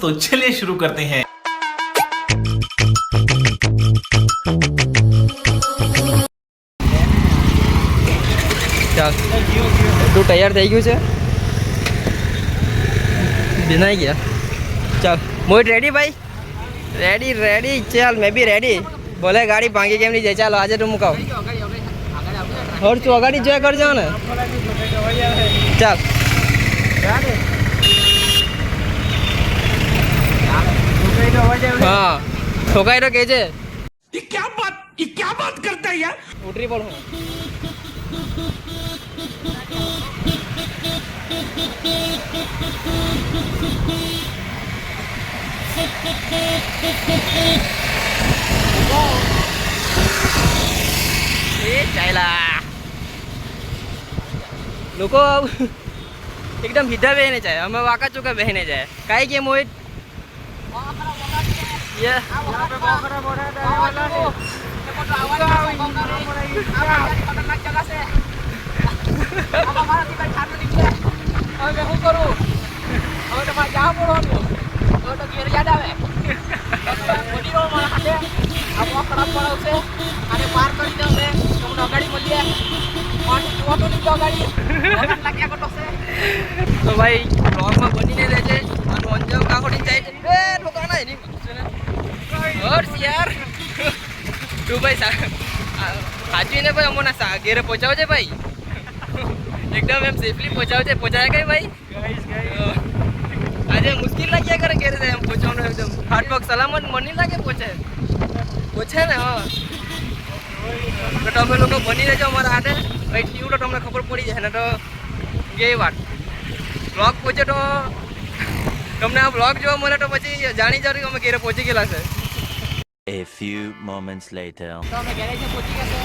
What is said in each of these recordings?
तो चलिए शुरू करते हैं। ચાલ તું તૈયાર થઈ ગયું છે દિનાઈ ગયા ચાલ મોહિત રેડી ભાઈ રેડી રેડી ચાલ મેં બી રેડી બોલે ગાડી ભાંગી કેમ નહીં જાય ચાલો આજે તું મુકાવ હોર તું અગાડી જોયા કરજો ને ચાલ હા ઠોકાઈ તો કે છે क्या बात करता है यार। ઉતરી પડો ચાલ્યા લોકો એકદમ સીધા બેહીને જાય અમે વાંકા ચોકા બેહીને જાય કાંઈ કે મોહિત તો ભાઈ બ્લોગમાં બનીને રહેશે અને અંજાવ કાકોડી જાય છે એ લોકોના એની હર્ષ યાર તું ભાઈ સાચવીને ભાઈ અમોના ઘેરે પહોંચાવજે ભાઈ એકદમ એમ સેફલી પહોંચાય કઈ ભાઈ આજે મુશ્કેલ લાગ્યા કરે ઘેરે એમ પહોંચવાનું એકદમ હાથ પગ સલામત મને લાગે પહોંચે ને હા તો તમે લોકો બની રહેજો અમારા હાથે ભાઈ થયું તો તમને ખબર પડી જાય ને તો ગઈ વાત બ્લોગ પહોંચે તો તમને આ બ્લોગ જોવા મળે તો પછી જાણી જાવ કે અમે ઘેરે પહોંચી ગયેલા છે. A few moments later. તો અમે ગેરેજ પહોંચી ગયા છે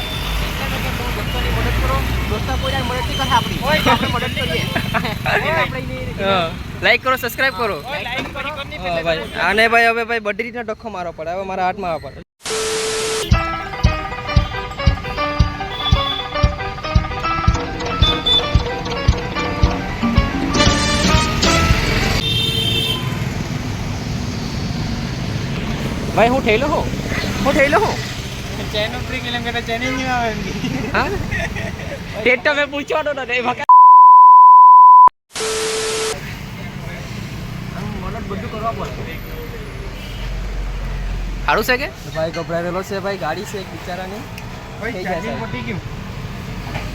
એટલે કે હું દોસ્તોની મદદ કરો દોસ્તા કોઈ મદદ નહીં કરે આપણી આપણે મદદ કરીએ લાઈક કરો સબસ્ક્રાઇબ કરો ભાઈ આને ભાઈ હવે ભાઈ બધી રીતના ડખો મારવો પડે હવે મારા હાથમાં આવવા પડે ભાઈ હું થયેલો હું ચેન ઉતરી ગયેલા કે ચેન નહીં આવે હા ટેટ તો મેં પૂછવાનો ન નહીં ભકા મનત બધું કરવા પડે સારું છે કે ભાઈ ગભરાયેલો છે ભાઈ ગાડી છે એક બિચારાની થઈ જાય પટી ગયું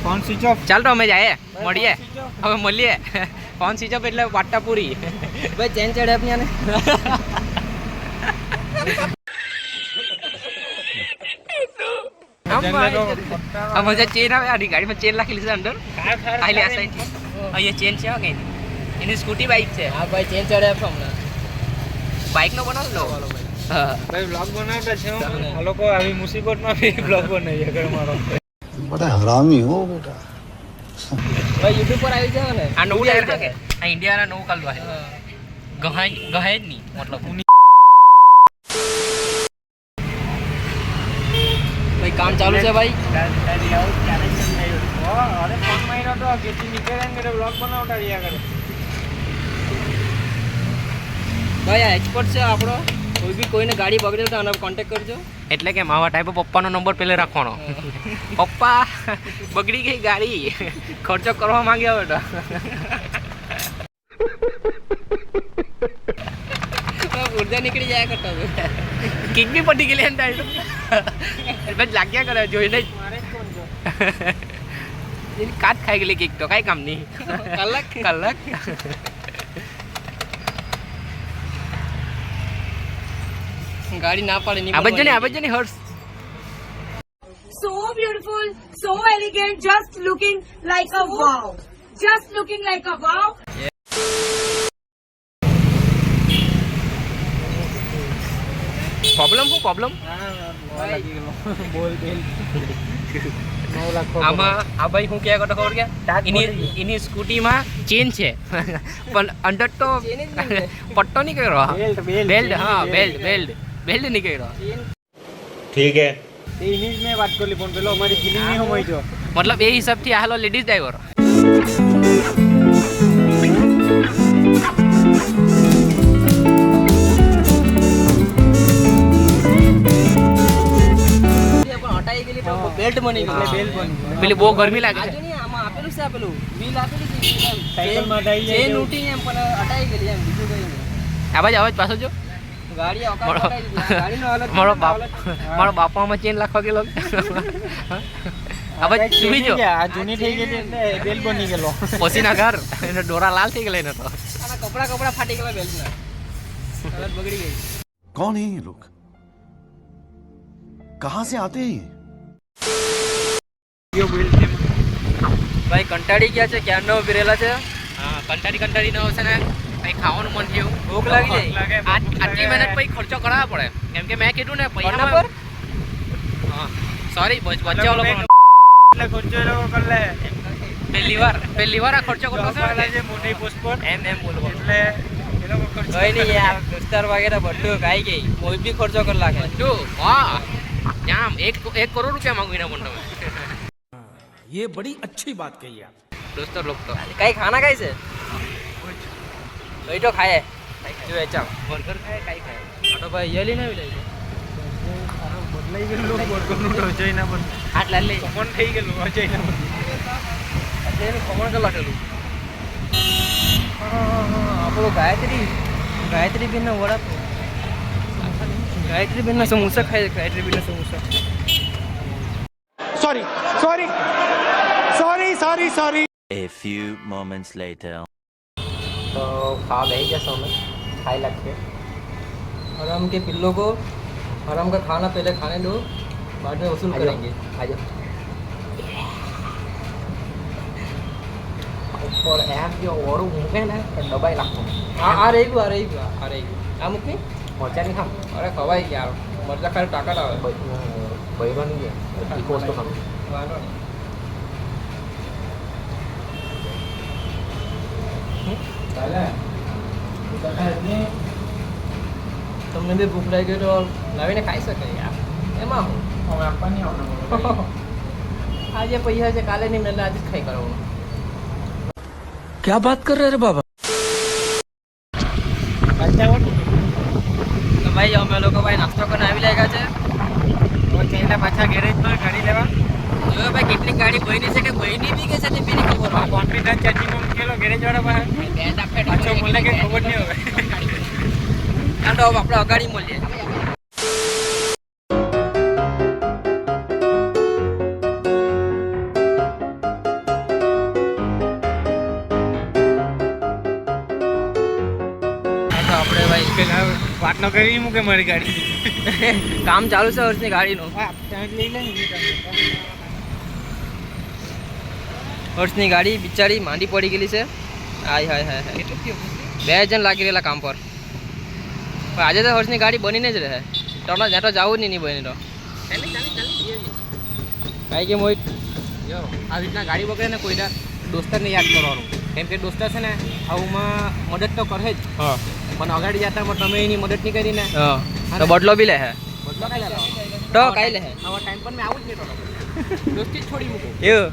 ફોન સ્વિચ ઓફ ચાલ તો અમે જાય મળીએ હવે મળીએ ફોન સ્વિચ ઓફ એટલે વાટા પૂરી ભાઈ ચેન ચડે આપની આને મજા ચેન આવે આની ગાડીમાં ચેન રાખેલી છે અંદર આલી આ સાઈડ અહીંયા ચેન છે કે એની સ્કૂટી બાઈક છે હા ભાઈ ચેન ચડે આપો હમણાં બાઈક નો બનાવ લો હા ભાઈ બ્લોગ બનાવતા છે આ લોકો આવી મુસીબતમાં બી બ્લોગ બનાવીએ કરે મારો બડા હરામી હો બેટા ભાઈ YouTube પર આવી જાવ ને આ નવું ડાયરેક્ટ કે આ ઇન્ડિયાના નવું કાલવા છે ગહાય જ નહીં મતલબ ભાઈ કામ ચાલુ છે ભાઈ અરે ફોન માં તો કેટલી નીકળે ને બ્લોગ બનાવતા રહ્યા કરે ભાઈ આ એક્સપર્ટ છે આપણો કોઈ બી કોઈને ગાડી બગડે તો આના કોન્ટેક્ટ કરજો એટલે કે માવા ટાઈપ પપ્પાનો નંબર પહેલે રાખવાનો પપ્પા બગડી ગઈ ગાડી ખર્ચો કરવા માંગ્યા બેટા ઉર્જા નીકળી જાય કરતો કિક બી પટી ગયેલી એમ ટાઈમ લાગ્યા કરે જોઈને જ કાચ ખાઈ ગયેલી કિક તો કાંઈ કામ નહીં કલાક ગાડી ના પાડે નહીં આબજ ને હર્ષ So beautiful, so elegant, just looking like a wow. Just looking like a wow. Problem આમાં આ ભાઈ હું ક્યાં કરતો ખબર કે એની સ્કૂટીમાં ચેન છે પણ અંડર તો પટ્ટો નહીં કર્યો બેલ્ટ હા બેલ્ટ નહીં કર્યો ઠીક હે ઇંગ્લિશ મેં વાત કરી પણ પેલો અમારી ફિલિંગ નહીં હોય જો મતલબ એ હિસાબથી આ હાલો લેડીઝ ડ્રાઈવર ગયેલી તો બેલ્ટ બની ગઈ. બેલ બની પેલી બહુ ગરમી લાગે આજુ નહીં, આમાં આપેલું છે, આપેલું વ્હીલ આપેલી છે એમ. સાયકલ માં અટાઈ જાય ચેન એવું. ઉઠી એમ પણ અટાઈ ગયેલી એમ, બીજું કંઈ નહીં. આવાજ પાછો જો ગાડી અકસ્માત અટાઈ દીધી. ગાડીનો હાલત મારો બાપ હાલત. મારો બાપામાં ચેન લાખવા ગયેલો આવાજ સુઈ જો આ જૂની થઈ ગયેલી એટલે બેલ બની ગયેલો. પસીના ઘર એને ડોરા લાલ થઈ ગયેલા એને તો આના કપડા ફાટી ગયેલા બેલ્ટના. હાલત બગડી ગઈ. कौन है ये लोग कहां से आते हैं ये ભાઈ કંટાળી ગયા છે, ક્યારનો ઉભી રહેલા છે. હા કંટાળી ન હશે ને કઈ ખાવાનું મન થયું ભૂખ લાગી જાય. આટલી મહેનત પછી ખર્ચો કરાવવા પડે કેમ કે મેં કીધું ને કોના પૈસા પર? હા સોરી વચ્ચે ઓલો પણ એટલે ખર્ચો એ લોકો કરી લે. પહેલી વાર આ ખર્ચો કરતો વાળા છે જે મોટી પોસ્ટ પર એમ બોલવો એટલે એ લોકો ખર્ચો કઈ નહીં યાર, દોસ્તાર વગેરે બધું ખાઈ ગઈ. કોઈ બી ખર્ચો કરી નાખે. બધું વાહ જામ 1 કરોડ રૂપિયા માંગુ એના પણ તમે ये बड़ी अच्छी बात कही आप દોસ્તો લોક તો કઈ ખાના ખાય છે? કઈ તો ખાય જો એ ચાલ બર્ગર ખાય કાઈ ખાય તો ભાઈ યલી ના વિલાય બદલાઈ ગયેલું બર્ગરનું તો અજયના પણ આટલા લઈ કોમન થઈ ગયેલું અજયના પણ. એટલે એનું ખમણ કરી નાખેલું. આપણો ગાયત્રી બેન ના વડા ગાયત્રી બેન ના સમોસા ખાય. ગાયત્રી બેન ના samosa A few moments later. तो खा ले जैसा हमें खाए लगते हराम के पिल्लों को हराम का खाना पहले खाने दो, बाद में वसूल करेंगे. आ जाओ. ऊपर ऐप जो और मुके ना दबाई रखो. आ रही गो आ मुकनी पहुंचा नहीं हम. अरे खवाई यार मरजा खाली टाका डाल भाई बन गया इको तो हम તમને બી ભૂખ લાગી તો લાવીને ખાઈ શકે યાર. એમાં હું હવે આપવાની આવવાનું. આજે પૈસા છે કાલે નહીં મળે, આજે જ ખાઈ કરવાનું. क्या बात कर रहे रे बाबा તો ભાઈ અમે લોકો ભાઈ નાસ્તો કરીને આવી લાગ્યા છે. એટલે પાછા ગેરેજ પર ગાડી લેવા જો ભાઈ કેટલી ગાડી બની છે કે બની બી કે છે તે બી નહીં ખબર હોય. કોન્ફિડન્સ ચાર્જિંગ મૂકેલો ગેરેજ વાળા પાસે પાછો મને કઈ ખબર નહીં હવે. આ તો હવે આપણે અગાડી મળીએ. આપણે ભાઈ પેલા વાત ન કરી મૂકે મારી ગાડી. કામ ચાલુ છે હર્ષની ગાડીનું. લઈ લે હર્ષની ગાડી બિચારી માંડી પડી ગયેલી છે. હાય હાય હાય હાય 2 જણ લાગી રહેલા કામ પર. પણ આજે તો હર્ષની ગાડી બનીને જ રહે. તો જ્યાં તો જવું જ નહીં બની તો કાંઈ કે મોહિત જો આ રીતના ગાડી બગડે ને કોઈના દોસ્તારને યાદ કરવાનું કેમ કે દોસ્તાર છે ને આવુંમાં મદદ તો કરે જ હા પણ અગાડી જતા તમે એની મદદ નહીં કરીને હા તો બદલો બી લે હે બદલો કઈ લેવાનો તો કાંઈ લે હે આવા ટાઈમ પર મેં આવું જ નહીં તો દોસ્તી જ છોડી મૂકું એવું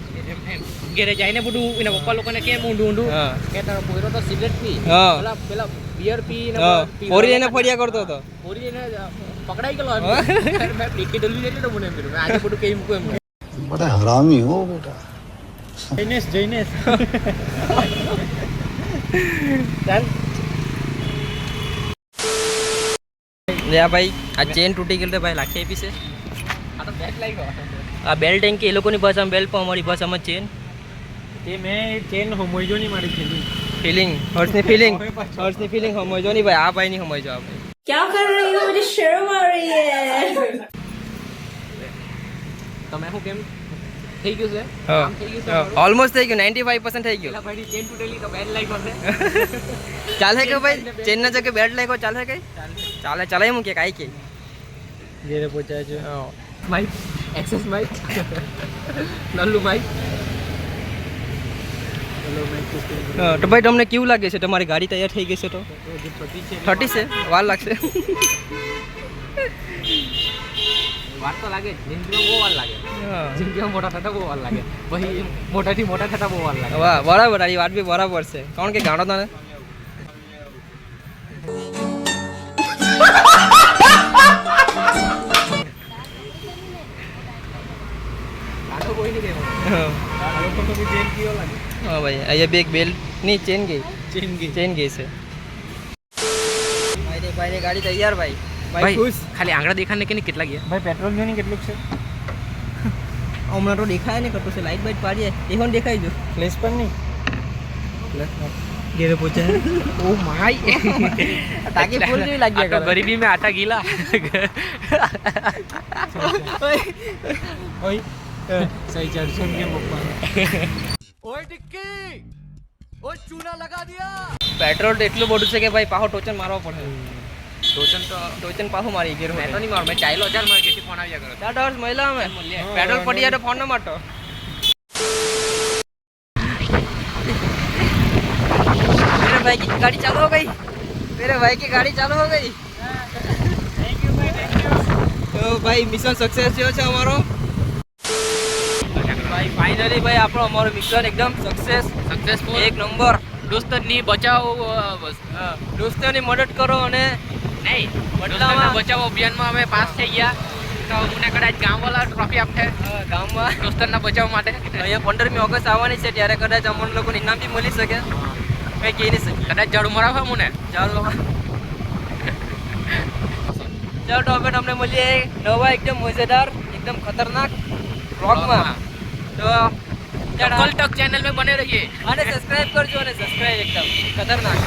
એમ ઘેરે જઈને બધું એના પપ્પા લોકોને કેમ ઊંધું હા કે તારો પોયરો તો સિગરેટ પી હા. પેલા બિયર પી ને હા પોરી એને ફર્યા કરતો હતો. પોરી એને પકડાઈ ગયેલો મેં ટીકી ડલવી એટલે તો મને એમ કર્યું મેં આજે બધું કહી મૂકું એમ बड़ा हरामी हो बेटा જઈનેશ ચાલ લે આ ભાઈ આ ચેન તૂટી ગયેલી તો ભાઈ લાખી આપી છે. આ તો બેક લાગી ગયો આ બેલ્ટ એમ કે એ લોકોની ભાષામાં બેલ્ટ પણ અમારી ભાષામાં ચેન તે મેં ચેન સમજો નહીં મારી ફીલિંગ. ફિલિંગ હર્ષની ફિલિંગ સમજો નહીં ભાઈ. આ ભાઈ નહીં સમજો આપણે. क्या कर रही हो? मुझे शर्म आ रही है. તમે શું કેમ થઈ ગયું છે હા કામ થઈ ગયું છે ઓલમોસ્ટ થઈ ગયું 95% થઈ ગયું. પેલા ભાઈની ચેન તૂટેલી તો બેક લાગી ગયો ચાલે કે ભાઈ ચેન ના જગ્યાએ બેલ્ટ લાગ્યો ચાલે કઈ ચાલે ચલાવી મૂકીએ કાંઈ કે ઘેરે પહોંચાય છે. માઇક એક્સેસ માઇક નલ્લુ માઇક તો ભાઈ તમને કેવું લાગે છે તમારી ગાડી તૈયાર થઈ ગઈ છે? તો 30 છે વાર લાગશે. વાર તો લાગે જ. જિંદગીમાં બહુ વાર લાગે જિંદગીમાં મોટા થતા બહુ વાર લાગે પછી મોટાથી મોટા થતા બહુ વાર લાગે વાહ બરાબર આ વાત બી બરાબર છે. કારણ કે ગાણો તને આ તો કોઈ નહીં કહેવાનું. હા આ લોકો તો બી બેલ કીઓ લાગે. હા ભાઈ અહીંયા બે એક બેલ ની ચેન ગઈ ચેન ગઈ છે ભાઈ ની ગાડી તૈયાર ભાઈ ભાઈ ખાલી આંગળા દેખાને કે કેટલા ગયા? ભાઈ પેટ્રોલ જોઈને કેટલું છે? હમણાં તો દેખાય ને કટું છે લાઈટ બાઈટ પાડીએ એ પણ દેખાઈ જો પ્લેસ પર નહીં. ઘેરે પહોંચે ઓ માય ટાંકી ફૂલ જેવી લાગી આ તો ગરીબી में आटा गीला. ઓય સહી ચડશો કે પપ્પા. પેટ્રોલ તો એટલું બધું છે કે ભાઈ પાહો ટોચન મારવો પડે ટોચન તો ટોચન પાહો મારી ગયો મેં તો નહીં મારું. મેં ચાલ્યો 1000 માં જેથી ફોન આવ્યા કરો. 4 વર્ષ મહિલા અમે પેટ્રોલ પડી જાય તો ફોન ન મારતો मेरे भाई की गाड़ी चालू हो गई मेरे भाई की गाड़ी चालू हो गई तो भाई मिशन सक्सेस जो છે અમારો ભાઈ ફાઇનલી ભાઈ આપણો અમારો મિશન એકદમ સક્સેસફુલ. એક નંબર દોસ્તની બચાવ દોસ્તોની મદદ કરો અને નહીં બદલામાં- દોસ્તના બચાવ અભિયાનમાં અમે પાસ થઈ ગયા. તો મને કદાચ ગામવાળા ટ્રોફી આપશે ગામમાં દોસ્તરના બચાવ માટે. અહીંયા 15મી ઓગસ્ટ આવવાની છે ત્યારે કદાચ અમને લોકોને ઇનામ બી મળી શકે કંઈ કહી નહીં શકે કદાચ ઝાડુ મરાવે મને. ચાલો ચાલો તો હવે તમને મળીએ નવા એકદમ મજેદાર એકદમ ખતરનાક વ્લોગમાં તો कल तक चैनल में बने रहिए. અને સબસ્ક્રાઇબ કરજો અને સબસ્ક્રાઇબ એકદમ ખતરનાક